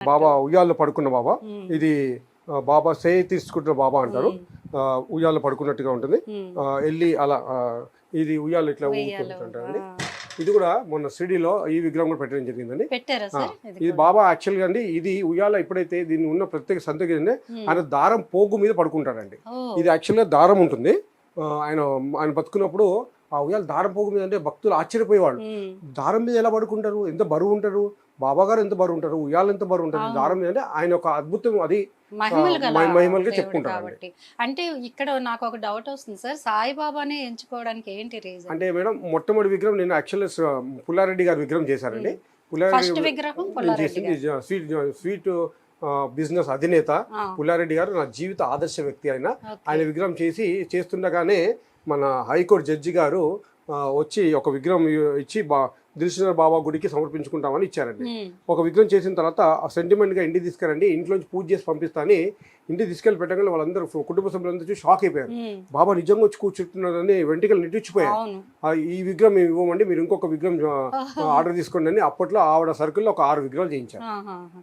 బాబా ఉయ్యాల్లో పడుకున్న బాబా ఇది బాబా సేయి తీసుకుంటున్న బాబా అంటారు. ఉయ్యాల్లో పడుకున్నట్టుగా ఉంటుంది. వెళ్ళి అలా ఇది ఉయ్యాలు ఇట్లా ఊరుకుంటుంటారండి. ఇది కూడా మొన్న సిడీలో ఈ విగ్రహం కూడా పెట్టడం జరిగిందండి. ఇది బాబా యాక్చువల్గా అండి ఇది ఉయ్యాల ఎప్పుడైతే దీన్ని ఉన్న ప్రత్యేక సంతకి ఆయన దారం పోగు మీద పడుకుంటాడండి. ఇది యాక్చువల్గా దారం ఉంటుంది. ఆయన బతుకున్నప్పుడు ఆ ఉయ్యాల దారం పోగు మీద అంటే భక్తులు ఆశ్చర్యపోయేవాళ్ళు. దారం మీద ఎలా పడుకుంటారు, ఎంత బరువు ఉంటారు, బాబా గారు ఎంత బరువు ఉంటారు, ఉయ్యాలు ఎంత బరువు ఉంటారు, దారం మీద అంటే ఆయన ఒక అద్భుతం అది మహిమలుగా చెప్పుకుంటారు. అంటే ఇక్కడ నాకు ఒక డౌట్ వస్తుంది సార్, సాయిబాబానే ఎంచుకోవడానికి ఏంటి రీజన్? అంటే మేడం మొట్టమొదటి విగ్రహం నేను యాక్చువల్గా పుల్లారెడ్డి గారి విగ్రహం చేశానండి. స్వీట్ బిజినెస్ అధినేత పుల్లారెడ్డి గారు నా జీవిత ఆదర్శ వ్యక్తి. ఆయన విగ్రహం చేస్తుండగానే మన హైకోర్టు జడ్జి గారు వచ్చి ఒక విగ్రహం ఇచ్చి దిల్సుఖ్నగర్ బాబా గుడికి సమర్పించుకుంటామని ఇచ్చారండి. ఒక విగ్రహం చేసిన తర్వాత ఆ సెంటిమెంట్గా ఇంటికి తీసుకెళ్ళండి, ఇంట్లోంచి పూజ చేసి పంపిస్తా అని ఇంటికి తీసుకెళ్ళి పెట్టగానే వాళ్ళందరూ కుటుంబ సభ్యులందరూ చూసి షాక్ అయిపోయారు. బాబా నిజంగా వచ్చి కూర్చుంటున్నారని వెంటకలు నిట్టించిపోయారు. ఈ విగ్రహం మేము ఇవ్వమండి, మీరు ఇంకొక విగ్రహం ఆర్డర్ తీసుకోండి అని అప్పట్లో ఆవిడ సర్కిల్లో ఒక 6 విగ్రహాలు చేయించారు.